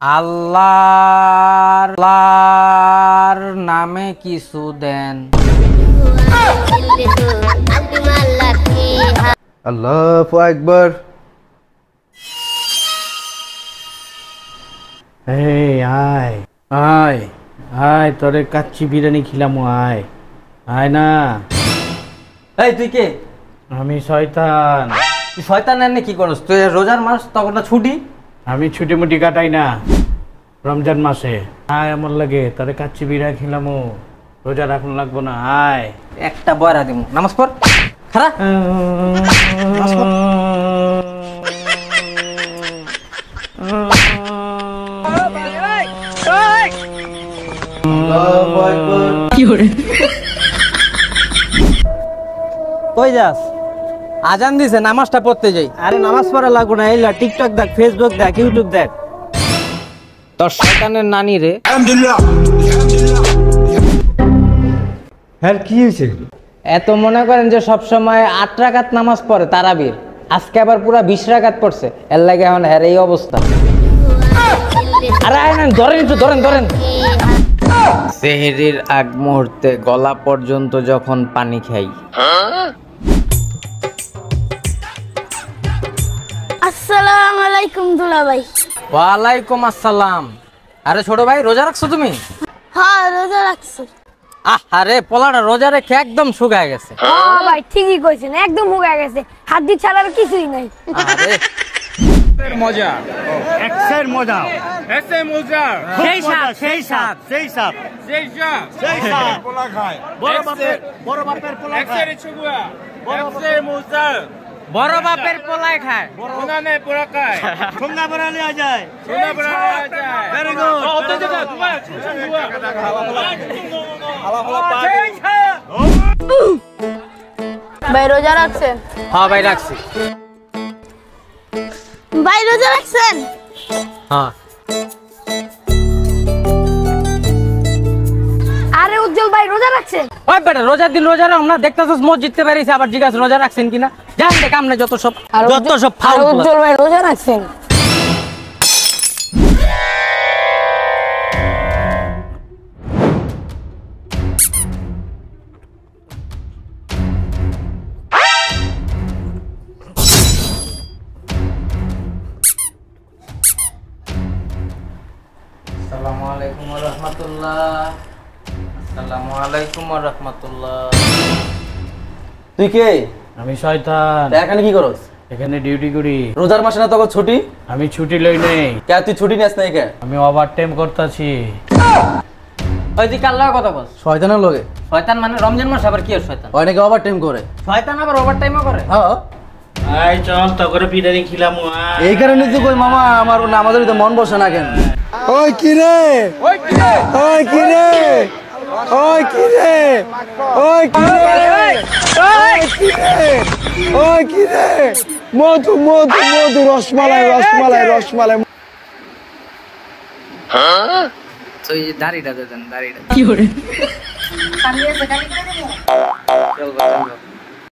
আল্লাহর নামে কিছু দেন। আল্লাহু আকবার। এই আয় আয় আয়, তোরে কাচ্চি বিরিয়ানি খিলাম। আয় আয় না। এই তুই কে? আমি শয়তান। তুই শয়তান এনে কি করস? তুই রোজার মাস, তখন না ছুটি। আমি ছুটি মুটি কাটাই না রমজান মাসে। আয় আমার লাগে, তোরে কাচ্চি বিরিয়ানি খিলাম। রোজা রাখুন লাগবো না। আয় একটা বয়রা দিমু। নামাজ পড়। খারাপ কই যাস? আজান দিছে, নামাজটা পড়তে যাই। আরে নামাজ পড়া লাগবো না, এলা টিকটক দেখ, ফেসবুক দেখ, ইউটিউব দেখ। তোর শয়তানের নানি রে। হ্যাঁ কি হয়েছে? এত মনে করেন যে সবসময় 8 রাকাত নামাজ পড়ে তারাবির, আজকে আবার পুরা 20 রাকাত পড়ছে। এর লাগে এখন হ্যাঁ এই অবস্থা। আরে ধরেন একটু, ধরেন। সেহরির আগ মুহূর্তে গলা পর্যন্ত যখন পানি খাই। আসসালামু আলাইকুম দুলা ভাই। ওয়ালাইকুম আসসালাম। আরে ছোট ভাই, রোজা রাখছো তুমি? হ্যাঁ রোজা রাখছি। আরে পোলাটা রোজা রেখে একদম শুকায় গেছে। হ্যাঁ ভাই ঠিকই কইছেন, একদম শুকায় গেছে, হাত ছাড়া আর কিছুই নাই। আরে মজা, এক্সের মজা, এসে মজা, সেই সাথ পোলা খায়, বড় বাপের পোলা এসে চুগুয়া, এসে মজা, বড় বাপের পোলায় খায়। ওনা নে পোলা খায়, ঠোঙ্গা বড়া লিয়া যায়। সোনা বড়া যায়। Very good. ভাই রোজা রাখছেন? হ্যাঁ ভাই রাখছি। ভাই রোজা রাখছেন? হ্যাঁ। আরে উজ্জ্বল ভাই রোজা রাখছেন? ওই বেটা, রোজার দিন রোজা রাখ না, দেখতেছস মসজিদতে বেরিয়েছে, আবার জিজ্ঞাসা রোজা রাখছেন কিনা। জান দেখ আমনে যত সব ফাউল। উজ্জ্বল ভাই রোজা রাখছেন? আসসালামু আলাইকুম ওয়া রাহমাতুল্লাহ। আসসালামু আলাইকুম ওয়া রাহমাতুল্লাহ। তুই কে? আমি শয়তান। এখানে কি করস? এখানে ডিউটি করি। রোজার মাসে না তখন ছুটি? আমি ছুটি লই নেই। কে তুই ছুটি নিস নাই কে? আমি ওভার টাইম করতেছি। ওই তুই কাল্লার কথা বল। শয়তানের লগে? শয়তান মানে রমজান মাস আবার কি আর শয়তান? ওই নাকি ওভার টাইম করে? শয়তান আবার ওভারটাইমও করে? হ্যাঁ। আয় চল, তগরে বিরিয়ানি খিলাম। এই কারণে তো কই মামা আমার নামাজের ভিতরে মন বসে না কেন? ওই কি রে, ওই কি রে, ওই কি রে, ওই কি রে, ওই কি রে, ওই কি রে, ওই কি রে, মধু মধু মধু, রসমালাই রসমালাই রসমালাই। তো এই দাড়িটা দেন, দাড়িটা কি করে? চল